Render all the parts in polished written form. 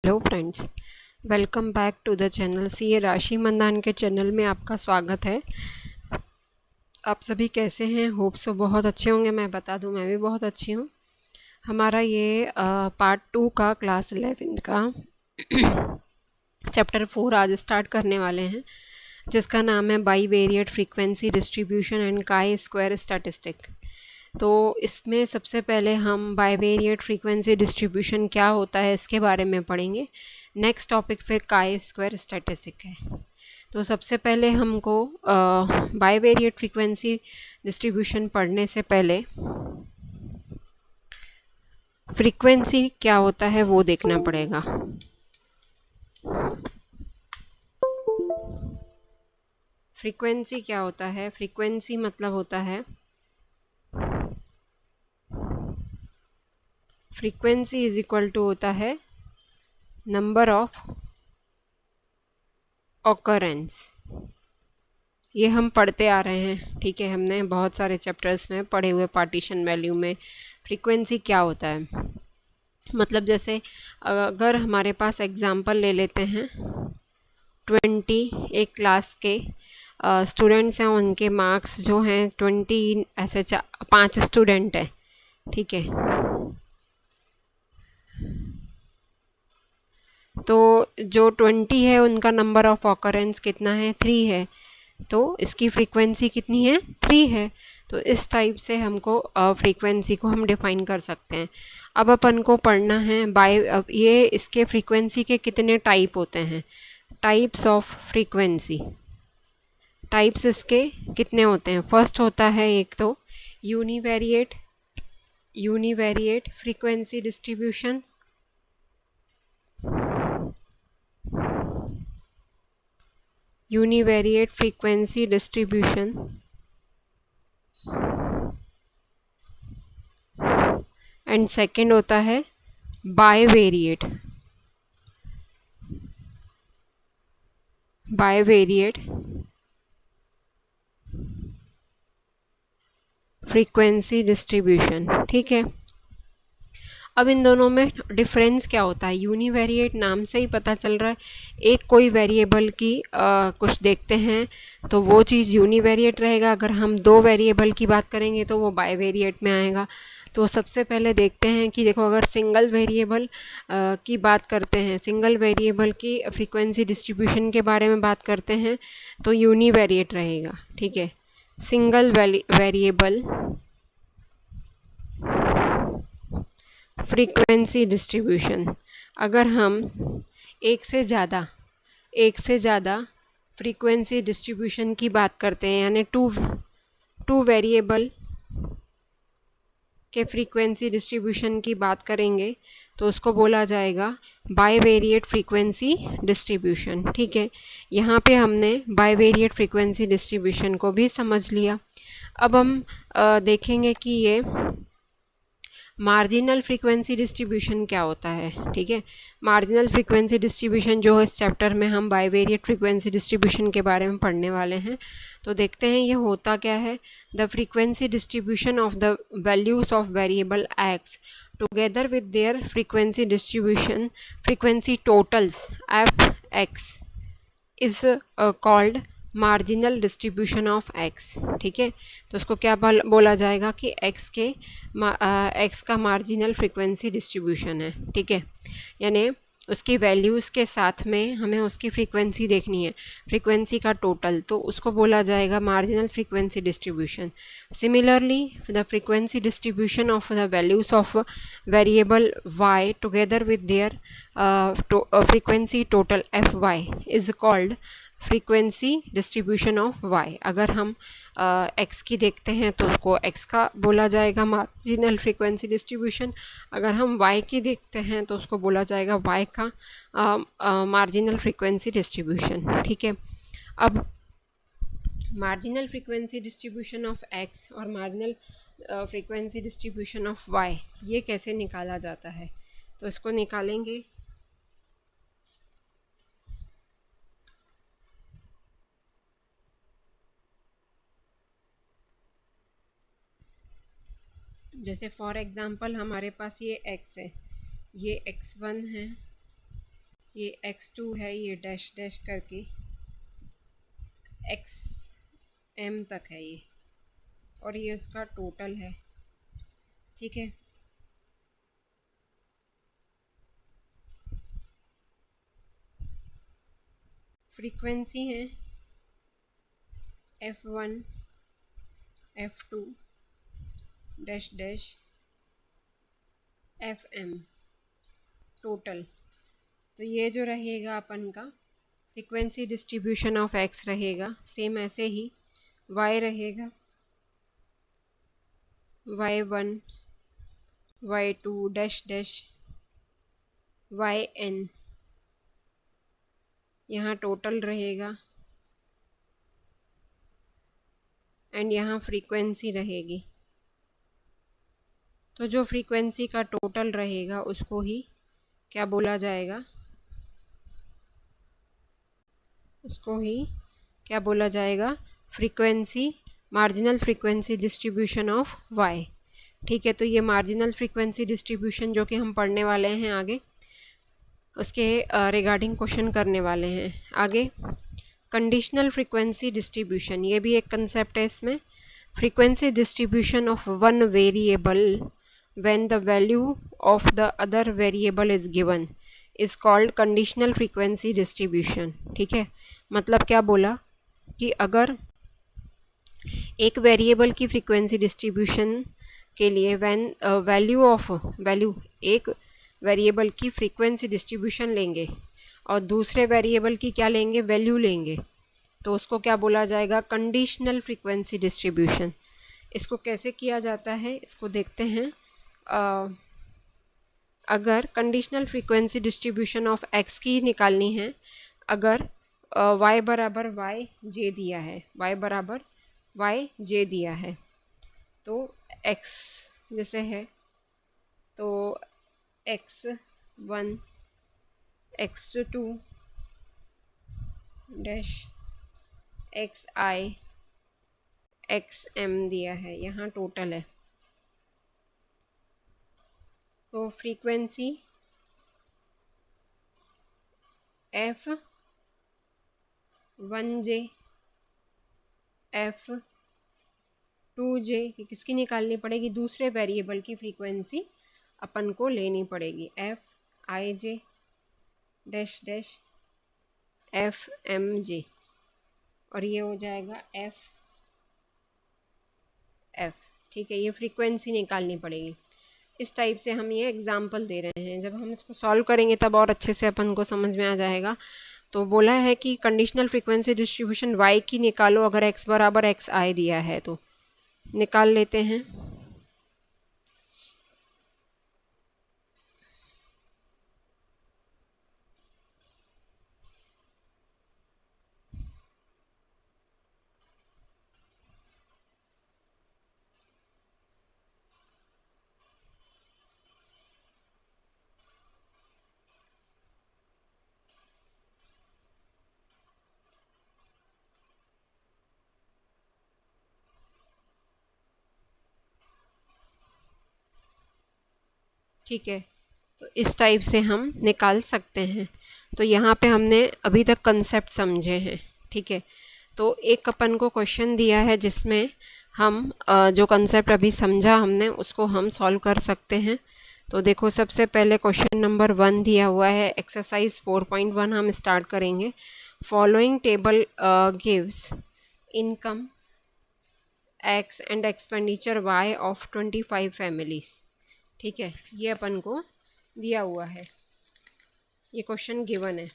Hello friends, welcome back to the channel. CA Rashi Mandan के channel में आपका स्वागत है। आप सभी कैसे हैं? होप सो बहुत अच्छे होंगे। मैं बता दूं, मैं भी बहुत अच्छी हूं। हमारा ये पार्ट 2 का क्लास 11 का चैप्टर 4 आज स्टार्ट करने वाले हैं, जिसका नाम है bivariate frequency distribution and chi square statistic. तो इसमें सबसे पहले हम बाईवेरिएट फ्रीक्वेंसी डिस्ट्रीब्यूशन क्या होता है इसके बारे में पढ़ेंगे। नेक्स्ट टॉपिक फिर काई स्क्वायर स्टैटिस्टिक है। तो सबसे पहले हमको बाईवेरिएट फ्रीक्वेंसी डिस्ट्रीब्यूशन पढ़ने से पहले फ्रीक्वेंसी क्या होता है वो देखना पड़ेगा। फ्रीक्वेंसी क्या होता है? फ्रीक्वेंसी मतलब होता है, फ्रीक्वेंसी इज इक्वल टू होता है नंबर ऑफ ऑकरेंस। ये हम पढ़ते आ रहे हैं, ठीक है। हमने बहुत सारे चैप्टर्स में पढ़े हुए पार्टीशन वैल्यू में फ्रीक्वेंसी क्या होता है। मतलब जैसे अगर हमारे पास एग्जांपल ले लेते हैं 20 एक क्लास के स्टूडेंट्स हैं, उनके मार्क्स जो हैं 20, ऐसे 5 स्टूडेंट हैं, ठीक है। तो जो 20 है उनका नंबर ऑफ ऑकरेंस कितना है? 3 है। तो इसकी फ्रीक्वेंसी कितनी है? 3 है। तो इस टाइप से हमको फ्रीक्वेंसी को हम डिफाइन कर सकते हैं। अब अपन को पढ़ना है अब ये इसके फ्रीक्वेंसी के कितने टाइप होते हैं। टाइप्स ऑफ फ्रीक्वेंसी, टाइप्स इसके कितने होते हैं। फर्स्ट होता है एक तो univariate, univariate frequency distribution. Univariate frequency distribution and second होता है बाईवेरिएट, बाईवेरिएट फ्रीक्वेंसी डिस्ट्रीब्यूशन, ठीक है। अब इन दोनों में डिफरेंस क्या होता है? यूनिवेरिएट नाम से ही पता चल रहा है, एक कोई वेरिएबल की कुछ देखते हैं तो वो चीज़ यूनिवेरिएट रहेगा। अगर हम दो वेरिएबल की बात करेंगे तो वो बाईवेरिएट में आएगा। तो सबसे पहले देखते हैं कि देखो, अगर सिंगल वेरिएबल की बात करते हैं, सिंगल वेरिएबल की फ्रीक्वेंसी डिस्ट्रीब्यूशन के बारे में बात करते हैं तो यूनिवेरिएट रहेगा, ठीक है। सिंगल वेरिएबल फ्रीक्वेंसी डिस्ट्रीब्यूशन, अगर हम एक से ज़्यादा फ्रीक्वेंसी डिस्ट्रीब्यूशन की बात करते हैं, यानी टू वेरिएबल के फ्रीक्वेंसी डिस्ट्रीब्यूशन की बात करेंगे तो उसको बोला जाएगा बाईवेरिएट फ्रीक्वेंसी डिस्ट्रीब्यूशन, ठीक है। यहाँ पे हमने बाईवेरिएट फ्रीक्वेंसी डिस्ट्रीब्यूशन को भी समझ लिया। अब हम देखेंगे कि ये मार्जिनल फ्रीक्वेंसी डिस्ट्रीब्यूशन क्या होता है, ठीक है। मार्जिनल फ्रीक्वेंसी डिस्ट्रीब्यूशन जो इस चैप्टर में हम बाईवेरिएट फ्रीक्वेंसी डिस्ट्रीब्यूशन के बारे में पढ़ने वाले हैं। तो देखते हैं ये होता क्या है। The frequency distribution of the values of variable x together with their frequency distribution, frequency totals F x is called marginal distribution of x, ठीक है। तो उसको क्या बोला जाएगा कि एक्स का मार्जिनल फ्रीक्वेंसी डिस्ट्रीब्यूशन है, ठीक है। यानी उसकी वैल्यूज़ के साथ में हमें उसकी फ्रीक्वेंसी देखनी है, फ्रीक्वेंसी का टोटल, तो उसको बोला जाएगा marginal frequency distribution. Similarly the frequency distribution of the values of variable y together with their frequency total F Y is called frequency distribution of y। अगर हम x की देखते हैं तो उसको x का बोला जाएगा मार्जिनल फ्रीक्वेंसी डिस्ट्रीब्यूशन। अगर हम y की देखते हैं तो उसको बोला जाएगा y का मार्जिनल फ्रीक्वेंसी डिस्ट्रीब्यूशन, ठीक है। अब marginal frequency distribution of x और marginal frequency distribution of y, ये कैसे निकाला जाता है? तो इसको निकालेंगे। जैसे फॉर एग्ज़ाम्पल हमारे पास ये x है, ये x1 है, ये x2 है, ये डैश डैश करके xm तक है ये, और ये उसका टोटल है। ठीक है, फ्रीक्वेंसी है f1 f2 dash dash fm total. तो ये जो रहेगा अपन का फ्रीक्वेंसी डिस्ट्रीब्यूशन ऑफ x रहेगा, सेम ऐसे ही y रहेगा y1 y2 dash dash yn, यहाँ टोटल रहेगा एंड यहाँ फ्रीक्वेंसी रहेगी। तो जो फ्रीक्वेंसी का टोटल रहेगा उसको ही क्या बोला जाएगा, उसको ही क्या बोला जाएगा, frequency, marginal frequency distribution of y। ठीक है, तो ये मार्जिनल फ्रीक्वेंसी डिस्ट्रीब्यूशन जो कि हम पढ़ने वाले हैं आगे, उसके रिगार्डिंग क्वेश्चन करने वाले हैं आगे। कंडीशनल फ्रीक्वेंसी डिस्ट्रीब्यूशन, ये भी एक कंसेप्ट है इसमें। Frequency distribution of one variable when the value of the other variable is given is called conditional frequency distribution. ठीक है, मतलब क्या बोला कि अगर एक वेरिएबल की फ्रीक्वेंसी डिस्ट्रीब्यूशन के लिए वैल्यू एक वेरिएबल की फ्रीक्वेंसी डिस्ट्रीब्यूशन लेंगे और दूसरे वेरिएबल की क्या लेंगे, वैल्यू लेंगे, तो उसको क्या बोला जाएगा, कंडीशनल फ्रीक्वेंसी डिस्ट्रीब्यूशन। इसको कैसे किया जाता है इसको देखते हैं। अगर conditional frequency distribution of x की निकालनी है, अगर y बराबर वाई जे दिया है, y बराबर वाई जे दिया है, तो x जैसे है तो x1 x2 dash xi xm दिया है, यहाँ टोटल है। तो फ्रीक्वेंसी f1j f2j किसकी निकालनी पड़ेगी, दूसरे वेरिएबल की फ्रीक्वेंसी अपन को लेनी पड़ेगी, fij डैश डैश fmj, और ये हो जाएगा f। ठीक है, ये फ्रीक्वेंसी निकालनी पड़ेगी। इस टाइप से हम ये एग्जाम्पल दे रहे हैं, जब हम इसको सॉल्व करेंगे तब और अच्छे से अपन को समझ में आ जाएगा। तो बोला है कि कंडीशनल फ्रीक्वेंसी डिस्ट्रीब्यूशन y की निकालो अगर x बराबर xi दिया है, तो निकाल लेते हैं। ठीक है, तो इस टाइप से हम निकाल सकते हैं। तो यहाँ पे हमने अभी तक कंसेप्ट समझे हैं। ठीक है, तो एक अपन को क्वेश्चन दिया है जिसमें हम जो कंसेप्ट अभी समझा हमने उसको हम सॉल्व कर सकते हैं। तो देखो, सबसे पहले क्वेश्चन नंबर 1 दिया हुआ है, एक्सरसाइज 4.1 हम स्टार्ट करेंगे। Following table gives income x and expenditure y of 25 families. ठीक है, ये अपन को दिया हुआ है, ये क्वेश्चन गिवन है।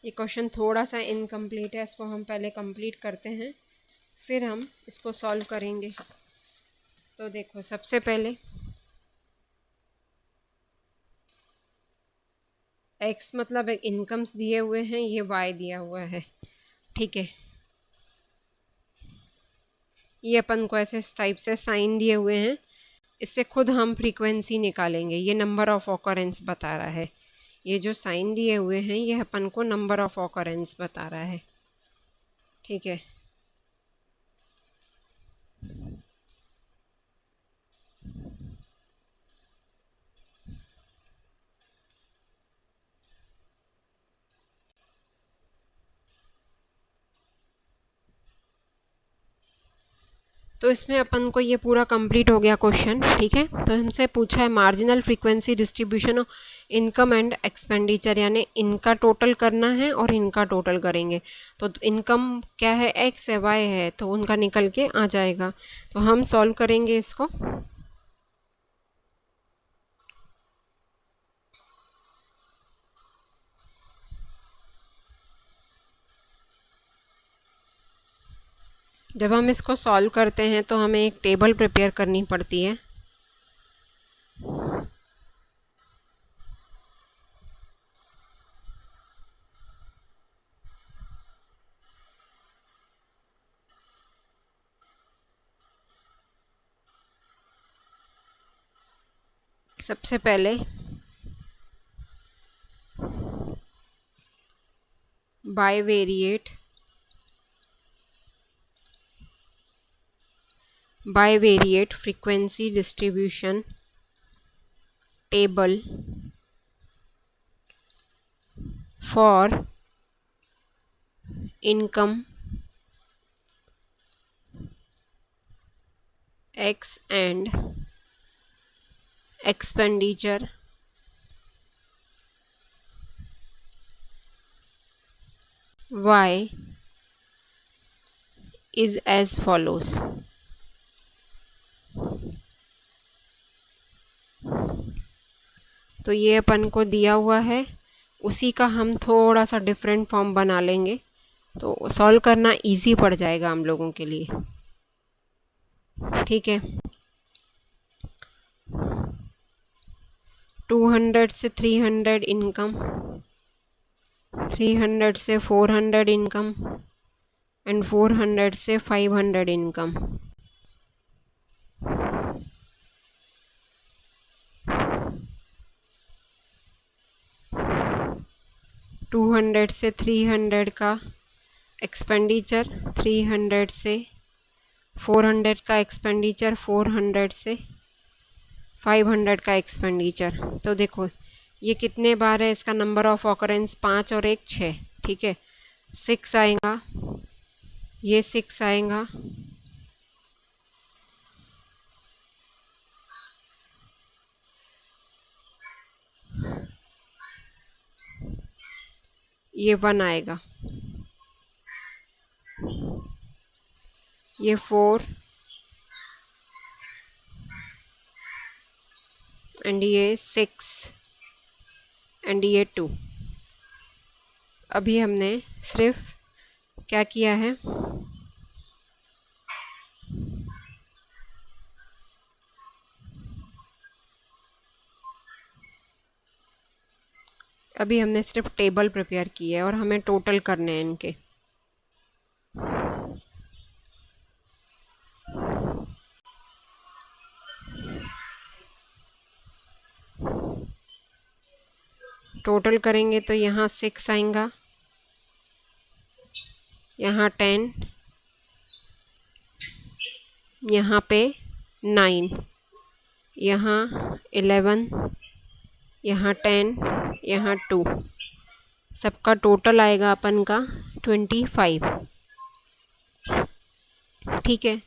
ये क्वेश्चन थोड़ा सा इनकम्प्लीट है, इसको हम पहले कंप्लीट करते हैं फिर हम इसको सॉल्व करेंगे। तो देखो, सबसे पहले x मतलब इनकम्स दिए हुए हैं, ये y दिया हुआ है। ठीक है, ये अपन को ऐसे टाइप से साइन दिए हुए हैं, इससे खुद हम फ्रीक्वेंसी निकालेंगे। ये नंबर ऑफ ऑकरेंस बता रहा है, ये जो साइन दिए हुए हैं ये अपन को नंबर ऑफ ऑकरेंस बता रहा है। ठीक है, तो इसमें अपन को ये पूरा कंप्लीट हो गया क्वेश्चन, ठीक है। तो हमसे पूछा है marginal frequency distribution of income and expenditure, यानी इनका टोटल करना है और इनका टोटल करेंगे। तो इनकम क्या है, एक्स है, वाई है, तो उनका निकल के आ जाएगा। तो हम सॉल्व करेंगे इसको। जब हम इसको सॉल्व करते हैं तो हमें एक टेबल प्रिपेयर करनी पड़ती है। सबसे पहले bivariate frequency distribution table for income x and expenditure y is as follows। तो ये अपन को दिया हुआ है, उसी का हम थोड़ा सा डिफरेंट फॉर्म बना लेंगे, तो सॉल्व करना इजी पड़ जाएगा हम लोगों के लिए, ठीक है। 200 से 300 इनकम, 300 से 400 इनकम एंड 400 से 500 इनकम। 200 से 300 का एक्सपेंडिचर, 300 से 400 का एक्सपेंडिचर, 400 से 500 का एक्सपेंडिचर। तो देखो ये कितने बार है, इसका नंबर ऑफ ऑकरेंस 5 और 1 6, ठीक है। 6 आएगा, ये 6 आएगा, ये 1 आएगा, ये 4 एंड ये 6 एंड ये 2। अभी हमने सिर्फ क्या किया है, अभी हमने सिर्फ टेबल प्रिपेयर की है और हमें टोटल करने हैं इनके। टोटल करेंगे तो यहाँ 6 आएगा, यहाँ 10, यहाँ पे 9, यहाँ 11, यहाँ 10, यहाँ 2, सबका टोटल आएगा अपन का 25, ठीक है।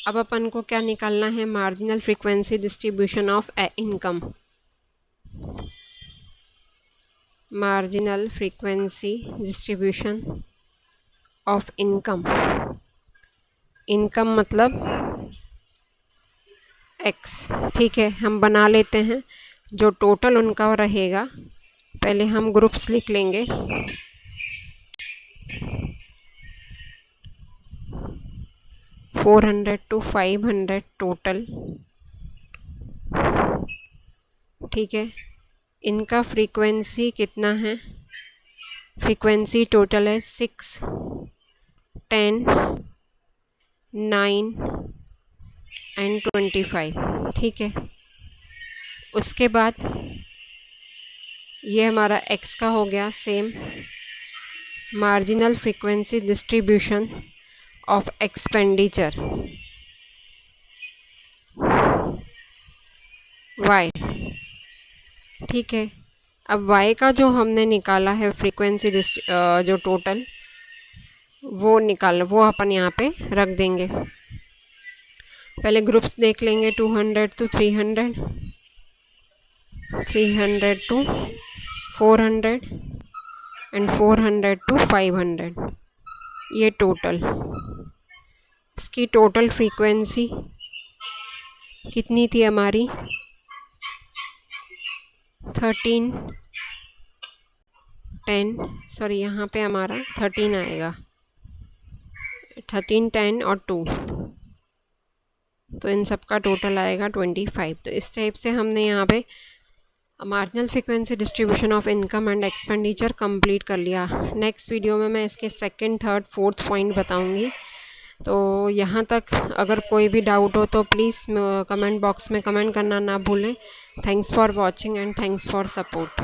अब अपन को क्या निकालना है, marginal frequency distribution of income. Marginal frequency distribution of income, income मतलब x, ठीक है। हम बना लेते हैं, जो टोटल उनका रहेगा, पहले हम ग्रुप्स लिख लेंगे। $400 to $500 टोटल, ठीक है। इनका फ्रीक्वेंसी कितना है, फ्रीक्वेंसी टोटल है 6, 10, 9 एंड 25, ठीक है। उसके बाद ये हमारा x का हो गया same, marginal frequency distribution of expenditure y, ठीक है। अब y का जो हमने निकाला है फ्रीक्वेंसी जो टोटल, वो अपन यहाँ पे रख देंगे। पहले ग्रुप्स देख लेंगे 200 to 300, 300 to 400 एंड 400 to 500। ये टोटल, इसकी टोटल फ्रीक्वेंसी कितनी थी हमारी 13, 10, सॉरी यहाँ पे हमारा 13 आएगा, 13, 10 और 2, तो इन सब का टोटल आएगा 25। तो इस टाइप से हमने यहाँ पे marginal frequency distribution of income and expenditure complete कर लिया। नेक्स्ट वीडियो में मैं इसके सेकंड, थर्ड, फोर्थ पॉइंट बताऊंगी। तो यहाँ तक अगर कोई भी डाउट हो तो प्लीज़ कमेंट बॉक्स में कमेंट करना ना भूलें। Thanks for watching and thanks for support.